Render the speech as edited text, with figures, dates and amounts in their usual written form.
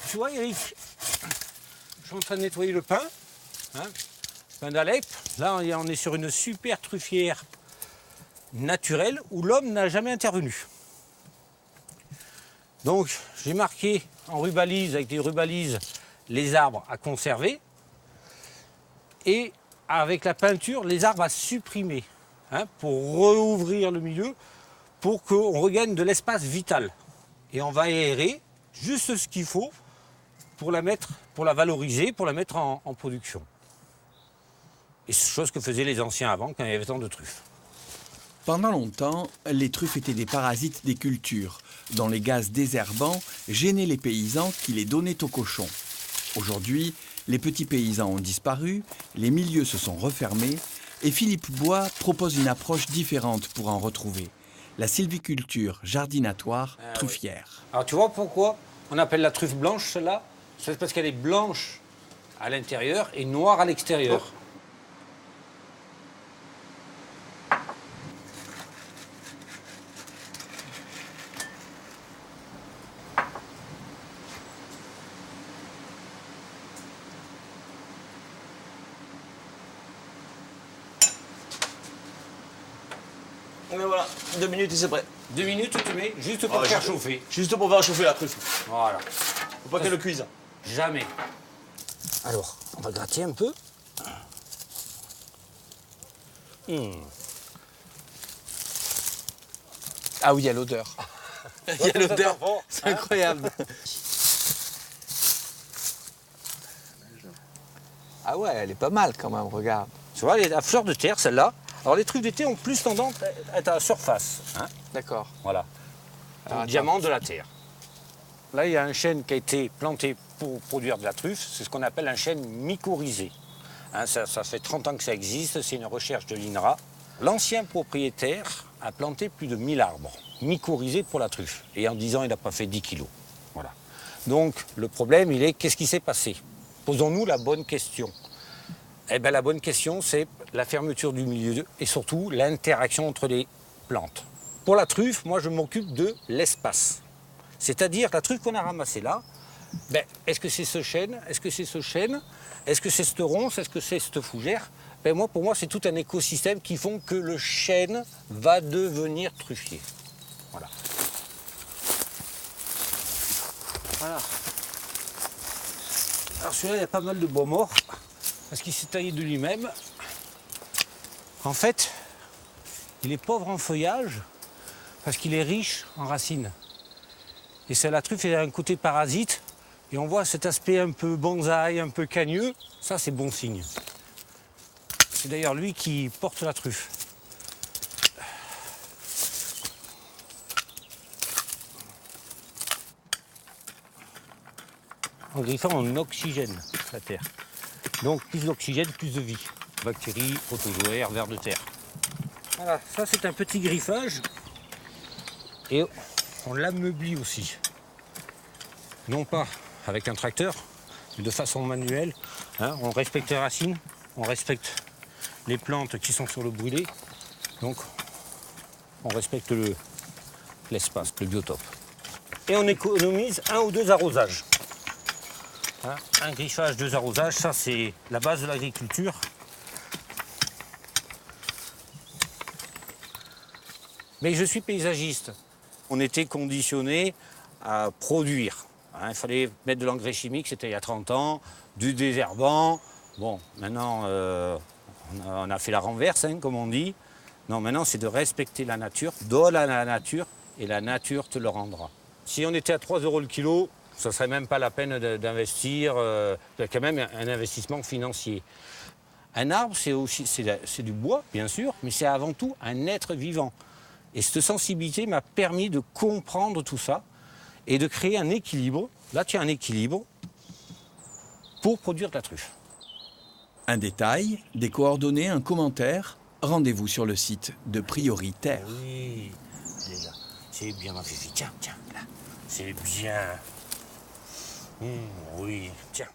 tu vois Eric, je suis en train de nettoyer le pain, pain d'Alep. Là on est sur une super truffière naturelle où l'homme n'a jamais intervenu. Donc j'ai marqué en rubalise, avec des rubalises, les arbres à conserver et avec la peinture, les arbres à supprimer pour rouvrir le milieu, pour qu'on regagne de l'espace vital. Et on va aérer juste ce qu'il faut pour la valoriser, pour la mettre en production. Et c'est chose que faisaient les anciens avant quand il y avait tant de truffes. Pendant longtemps, les truffes étaient des parasites des cultures, dont les gaz désherbants gênaient les paysans qui les donnaient aux cochons. Aujourd'hui, les petits paysans ont disparu, les milieux se sont refermés et Philippe Bois propose une approche différente pour en retrouver. La sylviculture jardinatoire truffière. Oui. Alors tu vois pourquoi on appelle la truffe blanche celle-là? C'est parce qu'elle est blanche à l'intérieur et noire à l'extérieur. Oh. Et ben voilà, 2 minutes et c'est prêt. 2 minutes tu mets juste pour faire chauffer. Juste pour faire chauffer la truffe. Voilà. Faut pas qu'elle le cuise. Jamais. Alors, on va gratter un peu. Ah oui, il y a l'odeur. Il y a l'odeur, c'est incroyable. Ah ouais, elle est pas mal quand même, regarde. Tu vois, elle est à fleur de terre, celle-là. Alors les truffes d'été ont plus tendance à être à la surface. D'accord. Voilà. Le diamant de la terre. Là, il y a un chêne qui a été planté pour produire de la truffe. C'est ce qu'on appelle un chêne mycorhizé. Ça fait 30 ans que ça existe. C'est une recherche de l'INRA. L'ancien propriétaire a planté plus de 1000 arbres mycorhizés pour la truffe. Et en 10 ans, il n'a pas fait 10 kilos. Voilà. Donc, le problème, il est qu'est-ce qui s'est passé? Posons-nous la bonne question. Eh bien, la bonne question, c'est la fermeture du milieu et surtout l'interaction entre les plantes. Pour la truffe, moi, je m'occupe de l'espace. C'est-à-dire, la truffe qu'on a ramassée là, est-ce que c'est ce chêne? Est-ce que c'est ce chêne? Est-ce que c'est cette ronce? Est-ce que c'est cette fougère? Pour moi, c'est tout un écosystème qui font que le chêne va devenir truffier. Voilà. Voilà. Alors celui-là, il y a pas mal de bois mort, parce qu'il s'est taillé de lui-même. En fait, il est pauvre en feuillage, parce qu'il est riche en racines. Et c'est la truffe, elle a un côté parasite, et on voit cet aspect un peu bonsaï, un peu cagneux, ça c'est bon signe. C'est d'ailleurs lui qui porte la truffe. En griffant, on oxygène la terre. Donc plus d'oxygène, plus de vie. Bactéries, protozoaires, vers de terre. Voilà, ça c'est un petit griffage. Et on l'ameublit aussi. Non pas avec un tracteur, mais de façon manuelle. On respecte les racines, on respecte les plantes qui sont sur le brûlé. Donc on respecte l'espace, le biotope. Et on économise 1 ou 2 arrosages. Un griffage, 2 arrosages, ça c'est la base de l'agriculture. Mais je suis paysagiste. On était conditionné à produire. Il fallait mettre de l'engrais chimique, c'était il y a 30 ans, du désherbant. Bon, maintenant on a fait la renverse, comme on dit. Non, maintenant c'est de respecter la nature, donne à la nature et la nature te le rendra. Si on était à 3 € le kilo, ça ne serait même pas la peine d'investir, quand même un investissement financier. Un arbre, c'est du bois, bien sûr, mais c'est avant tout un être vivant. Et cette sensibilité m'a permis de comprendre tout ça et de créer un équilibre. Là, tu as un équilibre pour produire de la truffe. Un détail, des coordonnées, un commentaire, rendez-vous sur le site de Prioritaire. Oui, là, c'est bien ma fifi. Tiens, là, c'est bien. Oui, tiens.